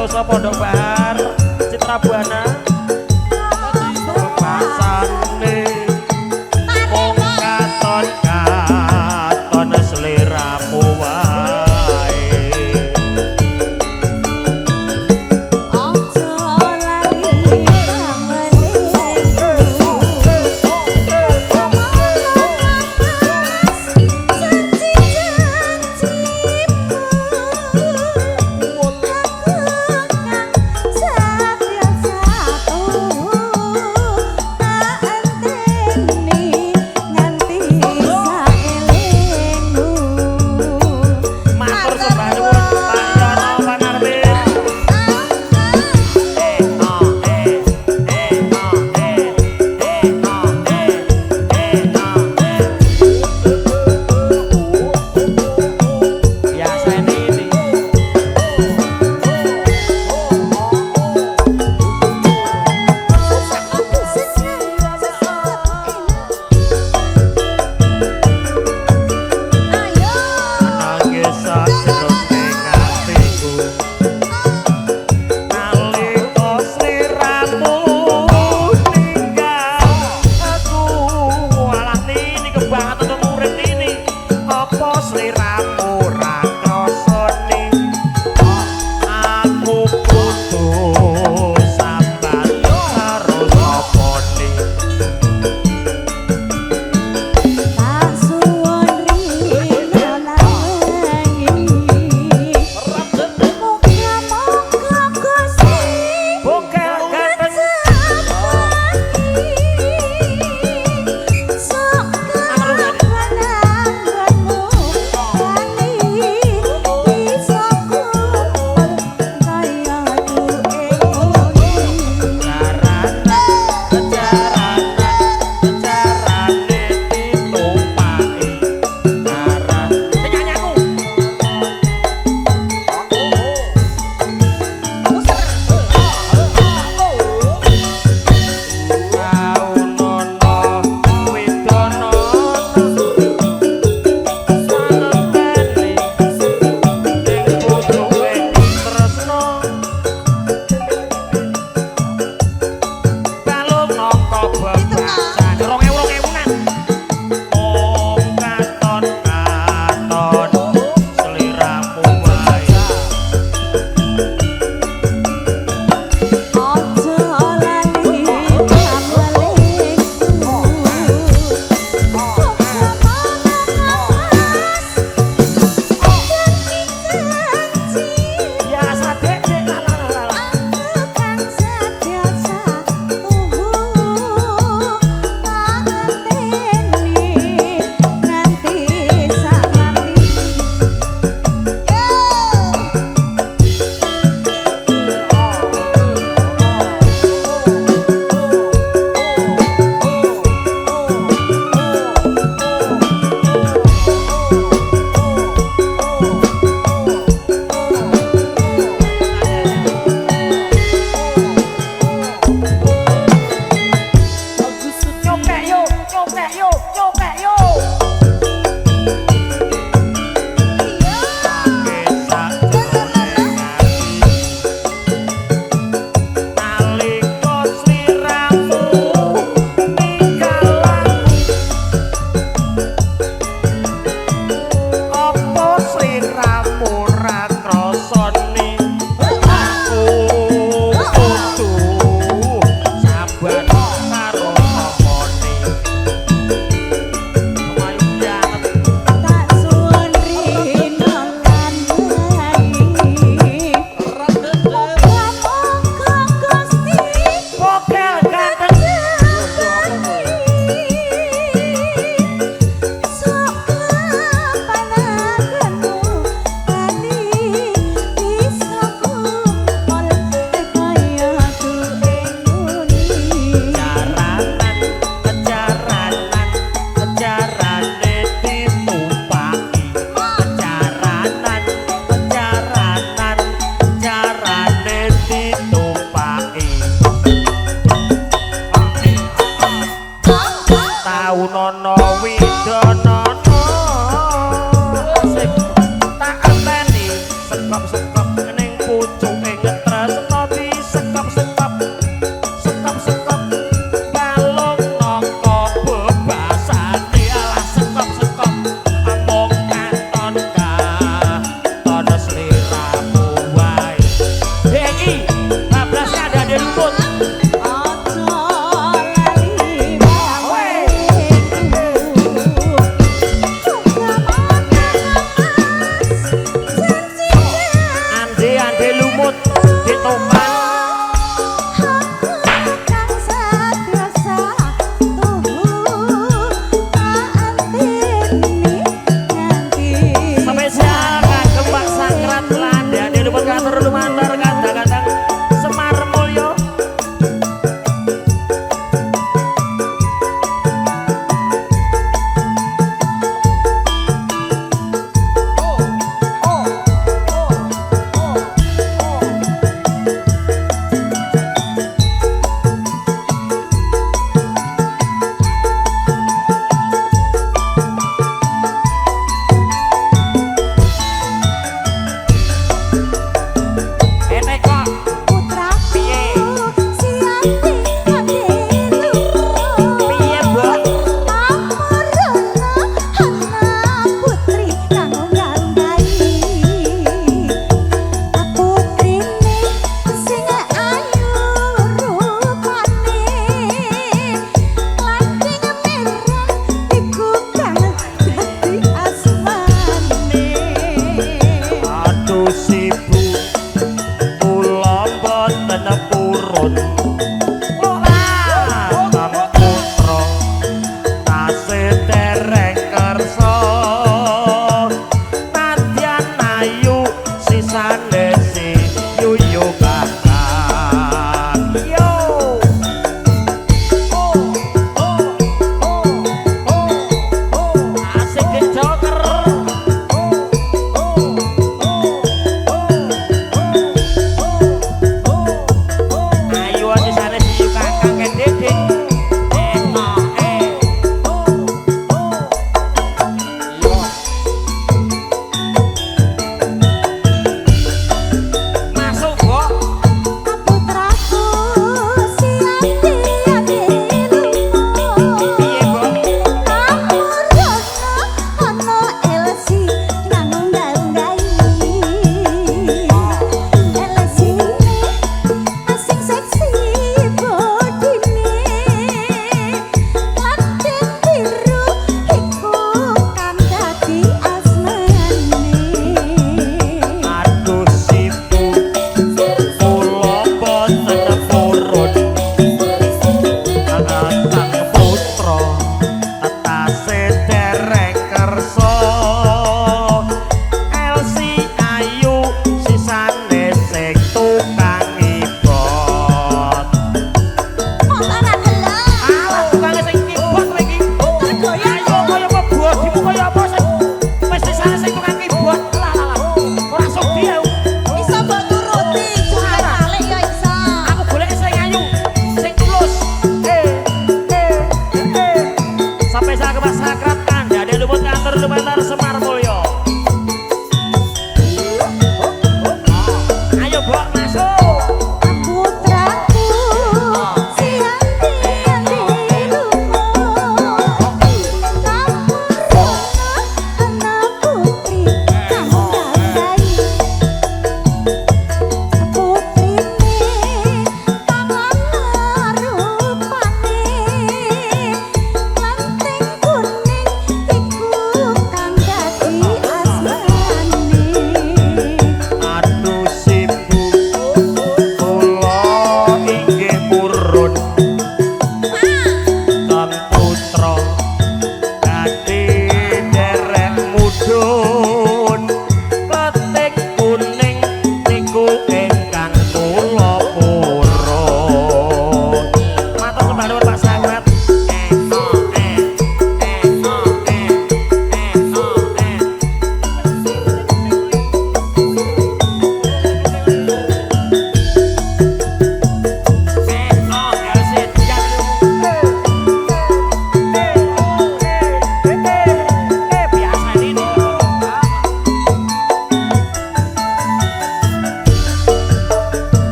Santoso Pondok Bahar Citra Buana Pasane mung katon seliramu wae Ojo lali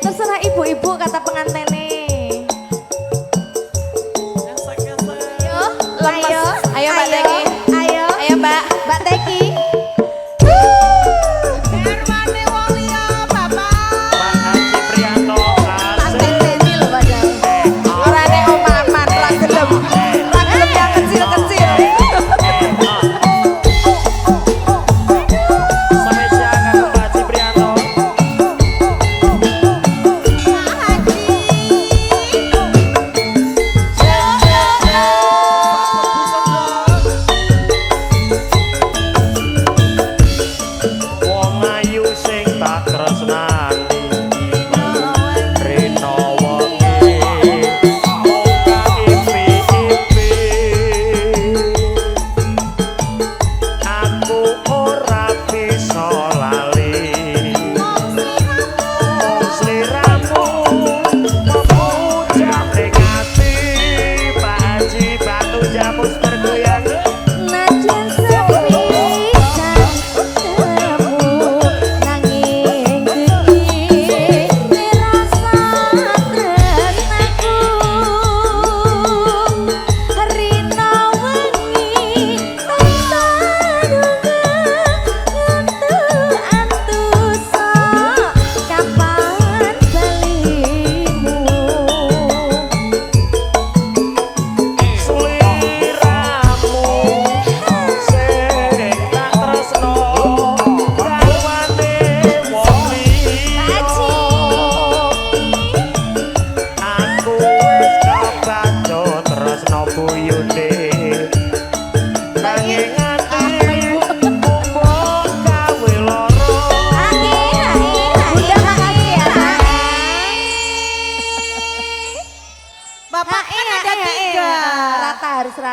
terserah ibu-ibu kata pengantene. Ayo, ayo Mbak Teki. Ayo, ayo Mbak Teki.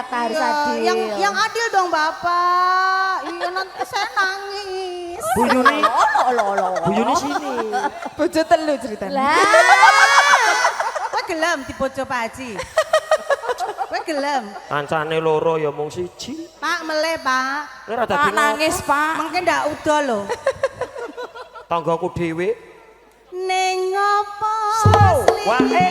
Harus adil. Yang adil dong Bapak. Iya nanti saya nangis. Bu Yuni. Bu Yuni sini. Bojo telu ceritanya. Lah. Kowe gelem dibojo Pak Haji. Kowe gelem. Kancane loro ya mung siji. Pak mele Pak. Pak nangis Pak. Mungkin ndak udo lho. Tanggaku dhewe. Ning ngopo? Wae.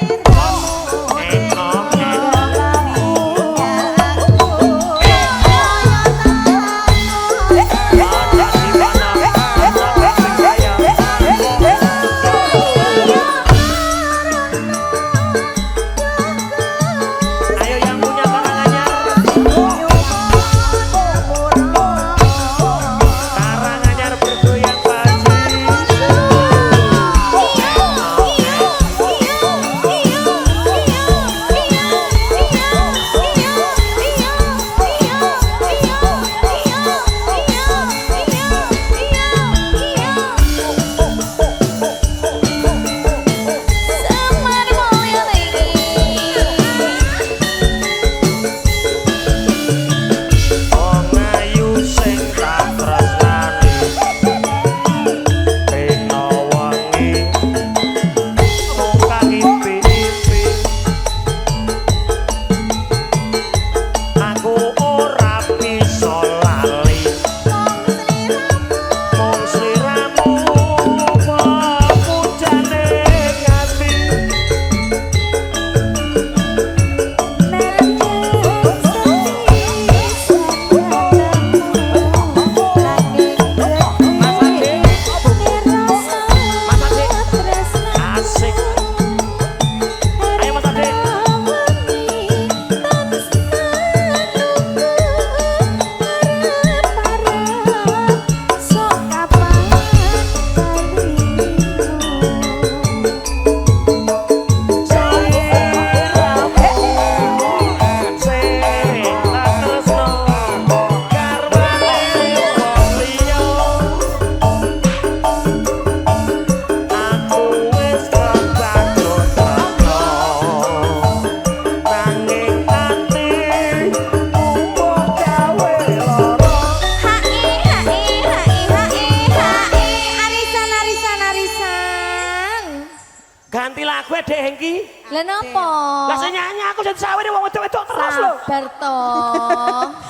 Lah napa? Lah sing nyanyi aku jadi sawer wong wedok-wedok terus lho. Sabar to.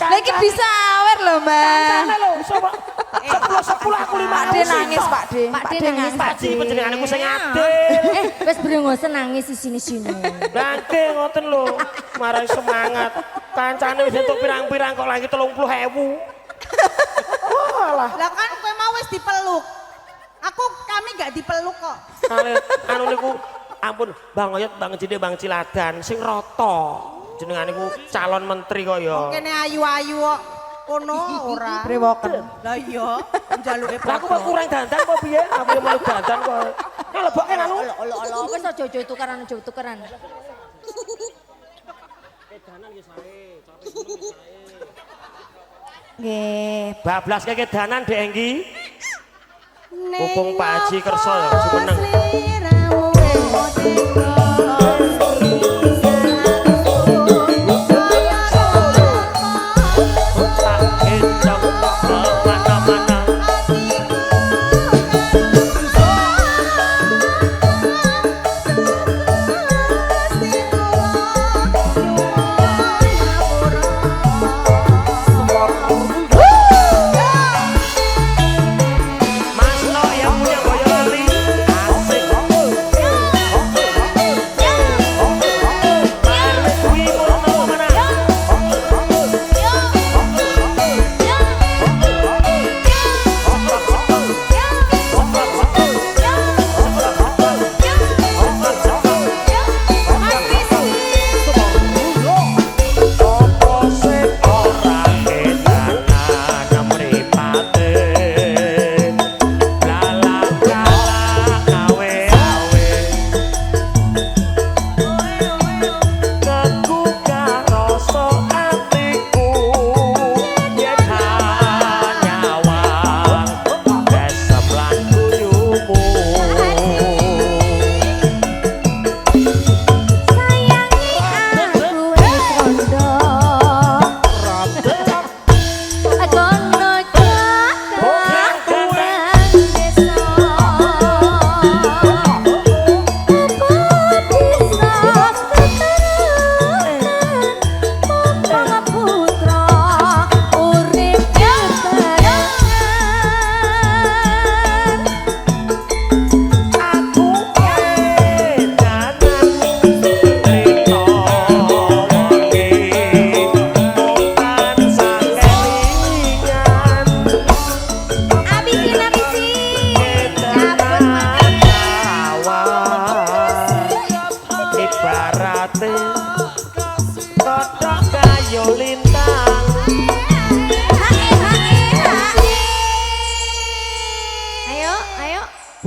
Lah iki bisa awer Sabar lho, Mbak. Sana lho, sapa? 10 aku 5. Pak D nangis, Pak D. Pak D nangis, Pak Ji panjenenganku sing adil. Wes brengosen nangis di sini-sini. Nangke ngoten lho, marai semangat. Kancane wis entuk pirang-pirang kok lagi 30.000. Walah, Lah kan kowe mau wis dipeluk. Kami gak dipeluk kok. anu niku ampun Bang Oyot, Bang Jide, Bang Ciladan sing rata. Jenengane niku calon menteri kok ya. Kene ayu-ayu kok. Kono ora. Brewoken. Lah iya, njaluke Lah aku kok kurang dandan kok piye? Aku yo malu dandan kok. Nek leboke anu. Olo wes aja tukaran. Nggih. Bablas keke danan Dek Enggi. Mumpung Pak Haji kersa ya jumeneng.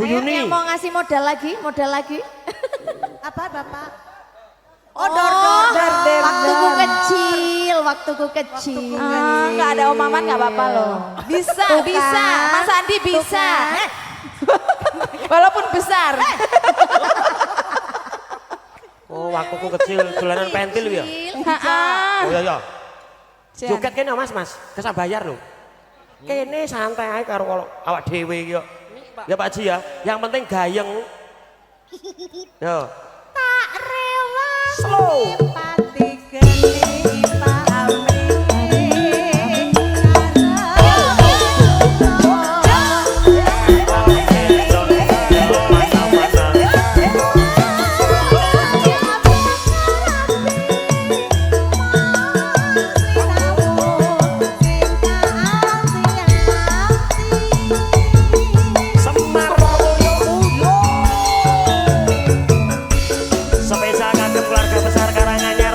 Bu Yuni. Yang mau ngasih modal lagi. Apa Bapak? Oh, waktuku kecil. Enggak ada Om Maman enggak apa-apa loh. Bisa, Tuh bisa. kan. Mas Andi bisa. Tuh Walaupun besar. Oh, waktuku kecil dolanan pentil ya. Heeh. Oh iya ya. Joget kene Mas, kesah bayar lho. Kene santai ae karo kalau awak dhewe iki yo. Ya Pak Ji ya, yang penting gayeng. Yo. Tak rela Slow. pati geni pamri. Spesial kagem keluarga besar Karanganyar.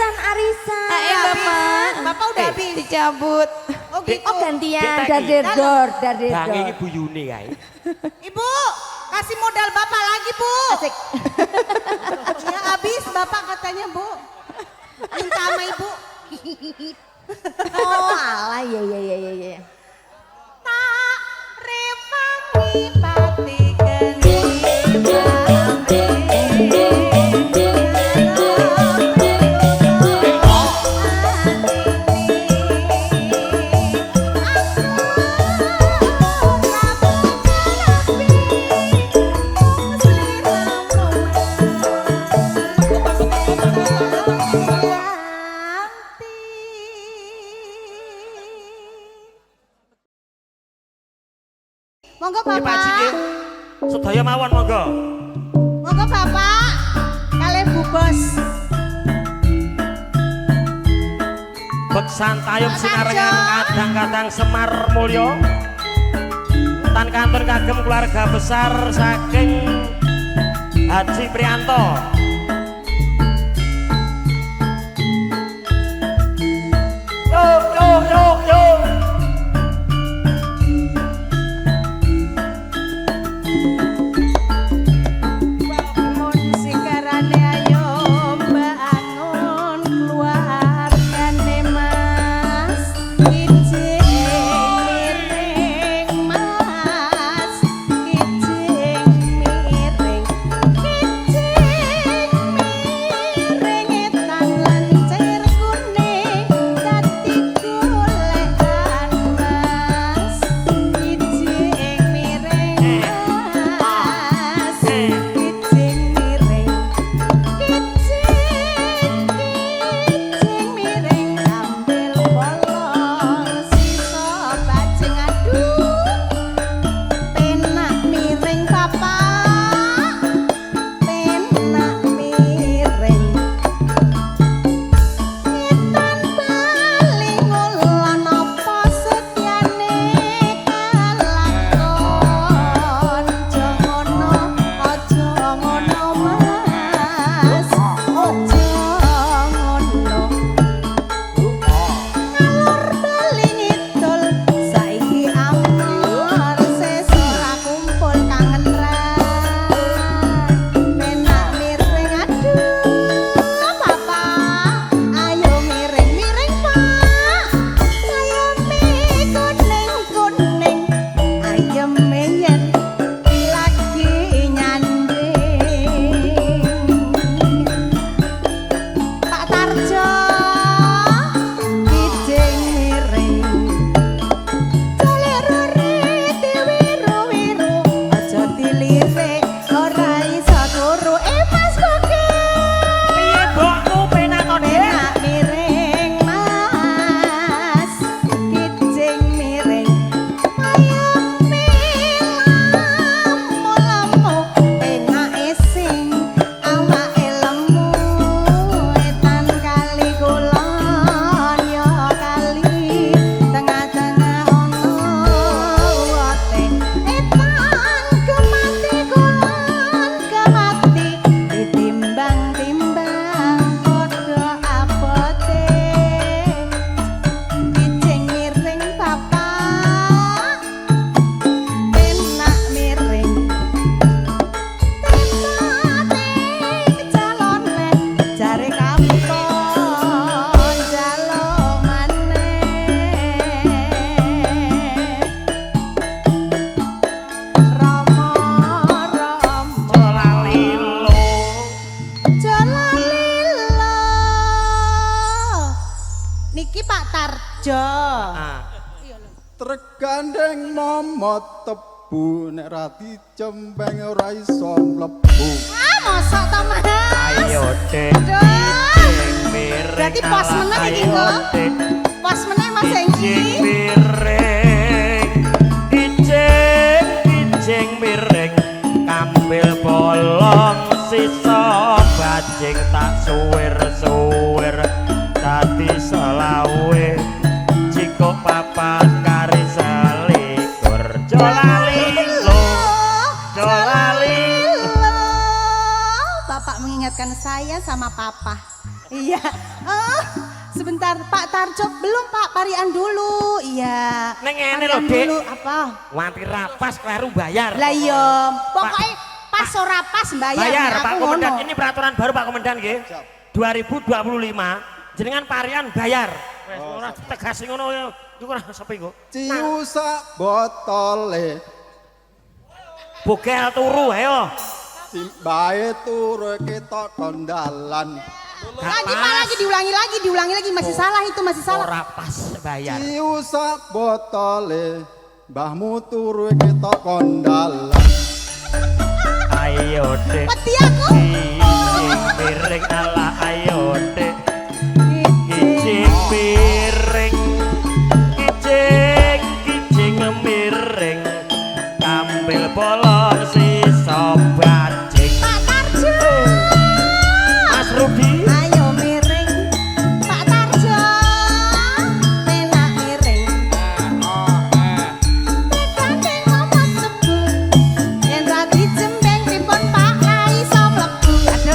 arisan. Ayo Bapak. Bapak udah habis. Dicabut. Oh gitu. Oh gantian, Dek, dar Gange iki buyune kae. Ibu, kasih modal Bapak lagi, Bu. Asik. Ya habis Bapak katanya, Bu. Minta sama Ibu. Oh alah, ya. Tak rewangi pati geni. Monggo Iki Pak Haji Bapak. nggih. Sedaya mawon monggo. Monggo Bapak. Kalih Bu Bos. Beksan tayub sinarengan kadang-kadang Semar Mulyo. Tan kantor kagem keluarga besar saking Haji Prianto. Yo. Bangun sikarane ayo bangun keluargane Mas. Kijing miring Mas. Kijing miring. Kijing miring etan lancir kuning dadi golekan Mas. Kijing miring Mas. Kijing miring. Kijing miring ambil bolong sisa bajing aduh. Penak miring Papa. Penak miring. Etan bali ngulon apa setyane kalakon. Aja ngono Mas. Aja ngono. Ngalor bali ngidul saiki amor sesora kumpul kangen ra. Penak miring aduh Papa. Ayo miring-miring Pak. Ayame kuning-kuning. Ayame yen lagi nyanding. Pak Tarjo kijing miring. Jalurure diwiru-wiru aja dilirik ora iso turu. Mas Koki. Piye mbokmu penak to, Dek? Penak miring Mas. Kijing miring. Ayame lamu-lamu penake sing awake lemu. Etan kali kulon ya kali tengah-tengah ono wote. Etan kemati kulon kemati ditimbang-timbang padha abote. Kijing miring Papa. Penak miring. Temate calone jare kampon jaluk maneh. Rama Jolalilo. Jolalilo. Niki Pak Tarjo. Ah. Tergandeng momot tebu nek ra dicempeng ora iso mlebu. Ah, mosok to Mas? Ayo Dek. Aduh. Kijing miring. Berarti pos meneh iki, Ayo, kok? Dek. Pas meneh Mas Kijing Enggi. miring. Kijing miring. Ambil bolong sisa bajing tak suwir-suwir dadi selawe. Jiko papat kari selikur. Jolalilo. Jolalilo. Bapak mengingatkan saya sama Papa. Iya. Sebentar Pak Tarjo, belum Pak, parian dulu. Iya. Neng ngene Parian lho, Dik. dulu, apa? Wanti rapas kleru bayar. Lah iya, pokoknya pas ora pas bayar. Bayar nek Pak aku Komandan, ngono. ini peraturan baru Pak Komandan nggih. 2025 jenengan parian bayar. Wes ora tegas ngono ya. Iku ora sepi kok. Ciu sak botole Bogel turu ayo. simbae turu ketok kondalan. Lagi Pak, lagi diulangi lagi masih salah itu, masih salah. Ora pas bayar. Ciu sak botole mbahmu turu ketok kondalan. Ayo Dek. Peti aku. Piring ala ayo Dek. Kijing piring. Kijing miring. Kambil bolong sisa bajing. Pak Tarjo. Mas Rudi. Ayo miring. Pak Tarjo. Enak miring. Tekane ngomong sebu. Yen ra dijembeng pripun Pak ra iso mlebu. Aduh.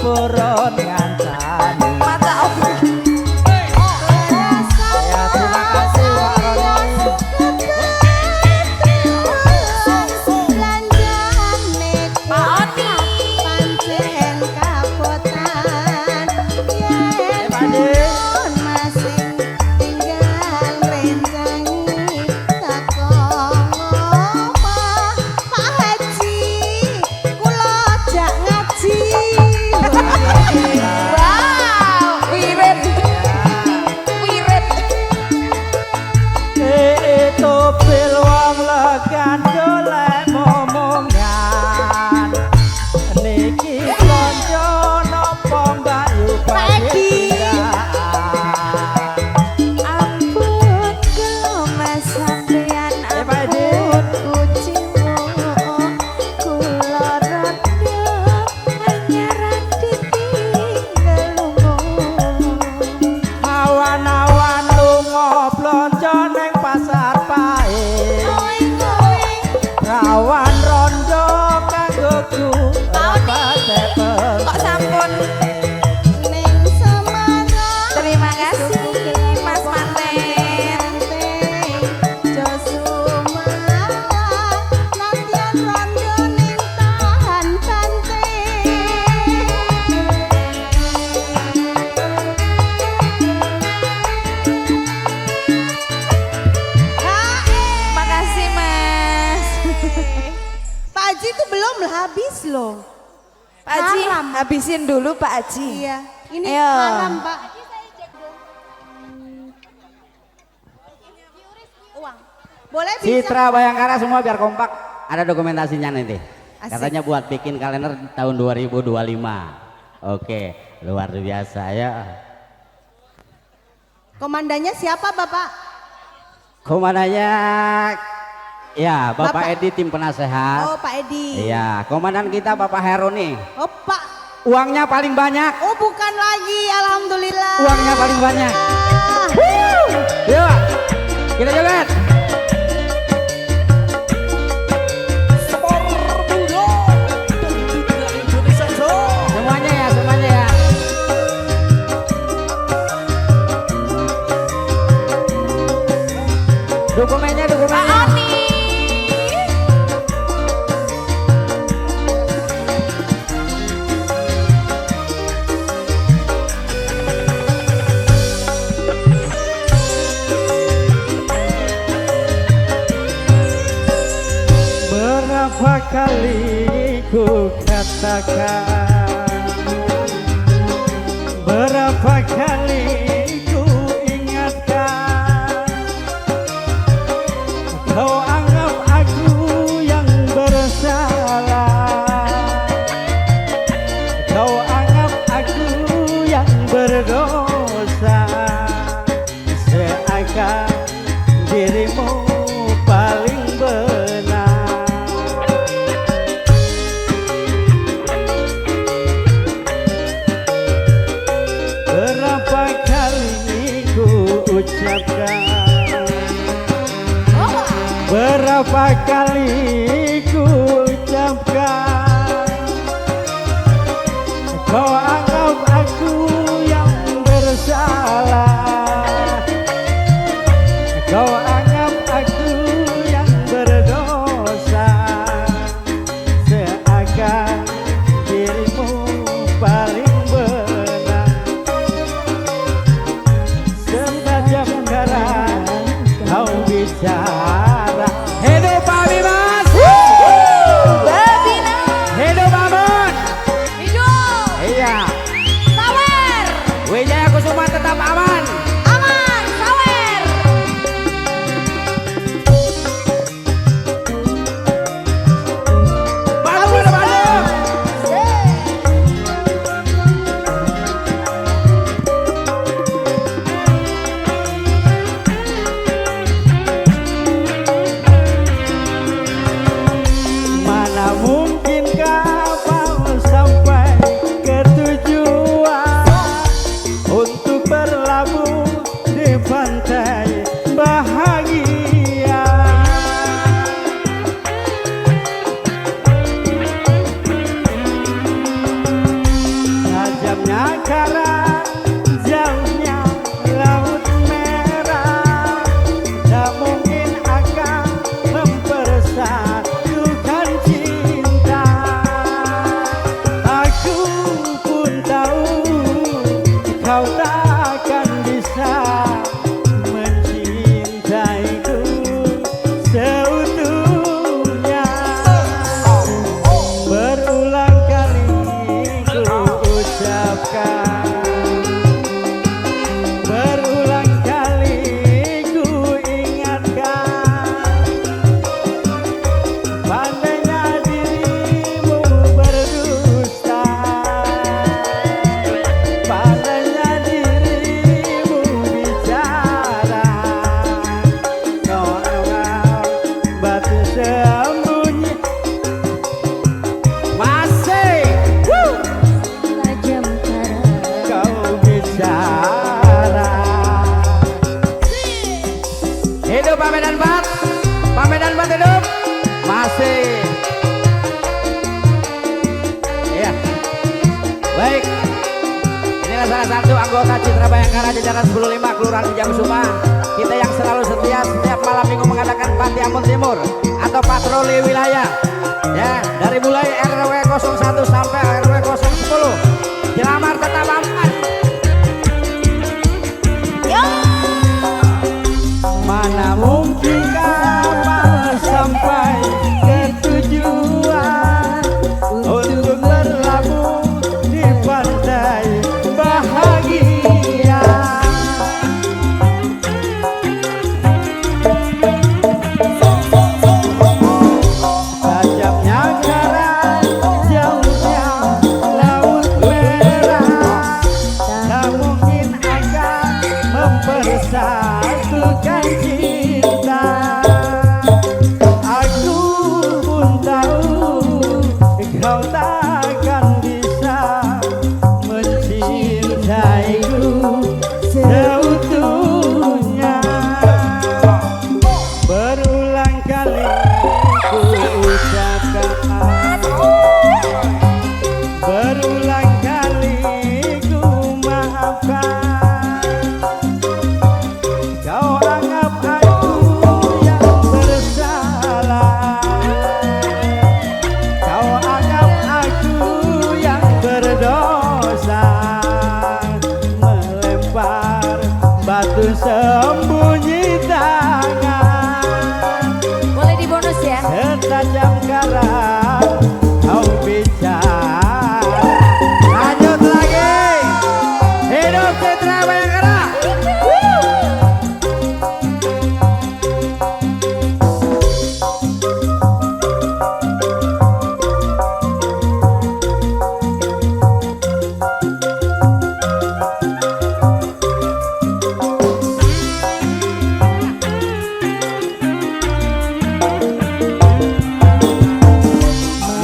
purun ngancani. Mata obi. Ya terima kasih Pak Roni. Pak Oni. Pancen kapotan yen Pak De. masing tinggal rencangi takon omah Pak Haji kula jak ngaji. Wow, wirid. Wirid. Itu pil wong legan golek momongan. Niki konco nopo Mbakyu Padi. Ampun kula sampeyan Padi. ampun kucimu kula rada anyaran ditinggal Awan-awan lunga blonjo ning pasar pae. Rawan rondo kanggoku Kok sampun? Ning Semarang Terima kasih Mas Marten. Makasih Mas. Pak Haji itu belum habis loh. Pak Haji, Haram. habisin dulu Pak Haji. Iya, ini Ayo. haram Pak. Uang. Boleh bisa. Citra Bayangkara semua biar kompak, ada dokumentasinya nanti. Asik. Katanya buat bikin kalender tahun 2025. Oke, luar biasa ya. Komandannya siapa Bapak? Komandannya ya Bapak Bapak. Edi tim penasehat. Oh Pak Edi. Iya, komandan kita Bapak Heroni. Oh Pak. Uangnya paling banyak. Oh bukan lagi, alhamdulillah. Uangnya paling banyak. Yuk, kita joget. Semuanya ya, semuanya ya. Dokumennya, Pak dokumennya. Oni. Berapa kali ku katakan, berapa kali ku ingatkan, kau anggap aku yang bersalah, kau anggap aku yang berdosa, seakan dirimu paling benar. Berapa kali ucapkan. Berulang kali ku ingatkan, pandainya dirimu berdusta, pandainya dirimu bicara, soal batu sembunyi masih tajam cara kau bicara. Hidup Pak Medan Bat, Pak Medan Bat hidup masih. Iya, baik. Inilah salah satu anggota Citra Bayangkara jajaran 105 Kelurahan Jamsuma. Kita yang selalu setia setiap malam minggu mengadakan Panti Ambon Timur atau patroli wilayah. Ya, dari mulai RW 01 sampai RW 010. Jelamar tetap aman. Mana mungkin kapal sampai ke tujuan untuk berlabuh di pantai bahagia. Tajamnya karang, jauhnya laut merah, tak mungkin akan mempersatukan cinta. Aku pun tahu kau takkan bisa mencintaiku seutuhnya. Berulang kali ku ucapkan, berulang kali ku maafkan. Kau anggap aku yang bersalah, kau anggap aku yang berdosa, melempar batu sembunyi tangan. boleh dibonus ya. Setajam karang kau bicara. Lanjut lagi. Hidup Citra Bayangkara.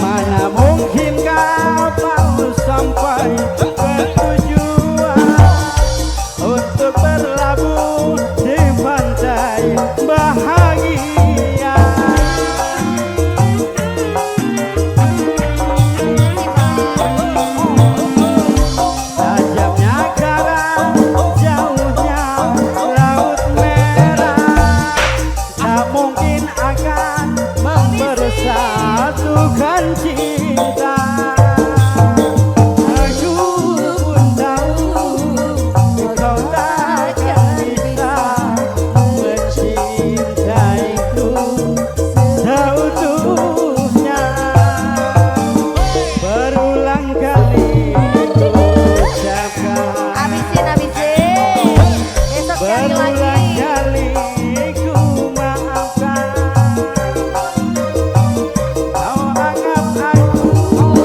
Mana mungkin kapal sampai ke tujuan untuk berlabuh di pantai bahagia. Tajamnya karang, jauhnya laut merah, tak mungkin akan mempersatukan cinta. Aku pun tahu kau takkan bisa mencintaiku seutuhnya. Berulang kali ku ucapkan, Habisin. Besok cari berulang lagi. kali ku maafkan. Kau anggap aku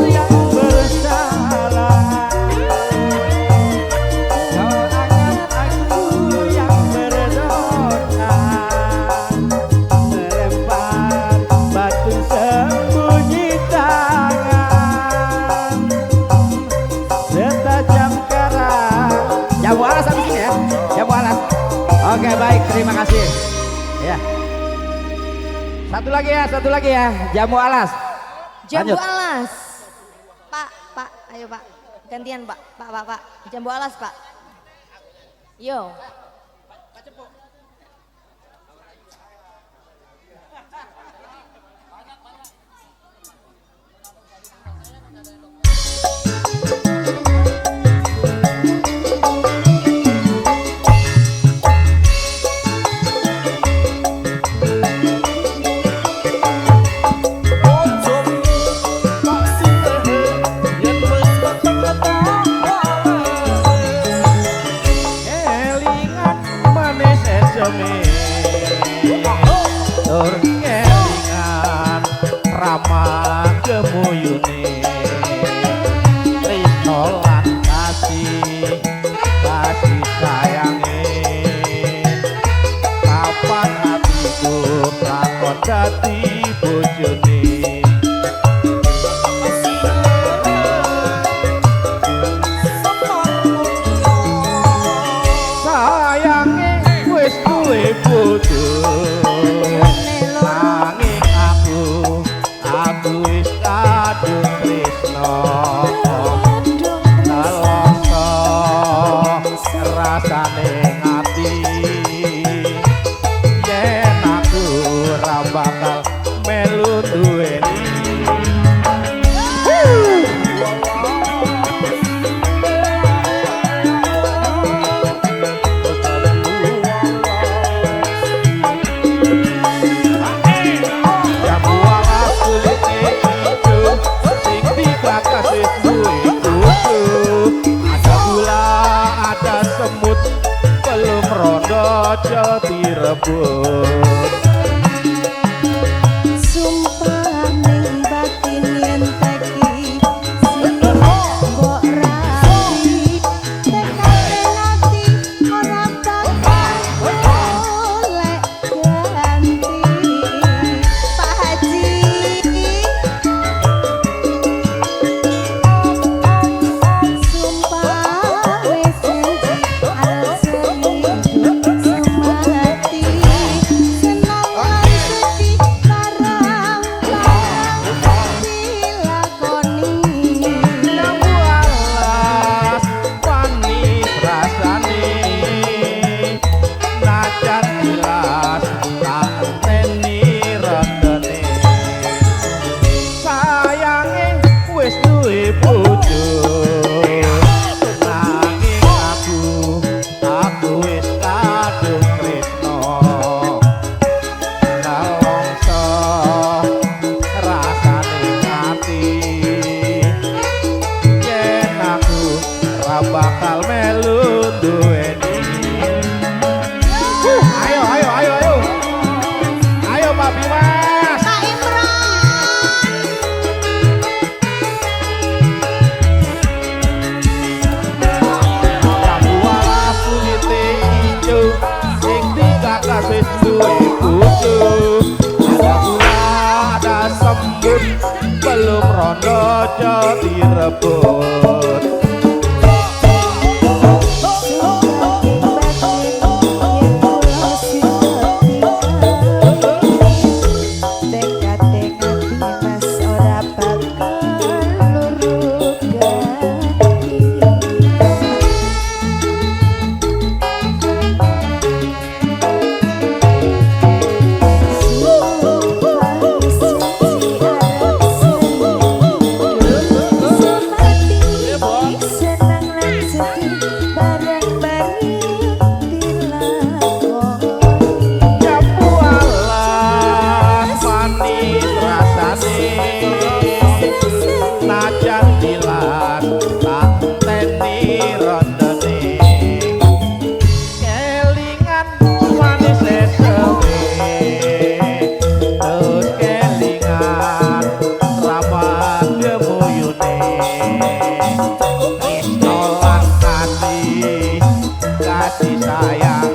yang bersalah, kau anggap aku yang berdosa, melempar batu sembunyi tangan. Setajam karang. Jamu alas habis ini ya, jamu alas. Oke baik, terima kasih. Ya. Satu lagi ya, jamu alas. Jambu Lanjut. alas. Pak, ayo Pak. Gantian Pak. Pak. Jambu alas Pak. Yo. direbut. Sumpah ning batin yen teki sini mbok rapi tekane ati ora bakal golek ganti Pak Haji sumpah wis janji arep sehidup semati senang lan sedih barang-barang dilakoni Jambu alas manis rasane, najan jelas tak enteni rendene. Sayange wis duwe bojo, nanging aku wis kadung tresno. Nalongso rasane ati, yen aku ra bakal melu duweni. Ayo ayo ayo ayo. Ayo Pak Bimas. Pak Imran Jambu alas kulite ijo, sing dikakas wis duwe bojo. Ada gula, ada sembut, belum rondo aja direbut. Jambu alas manis rasane, najan dilan tak enteni rondene. Kelingan manis sesewe, terus kelingan ramah gemuyune. Tresno lan ati kasih sayang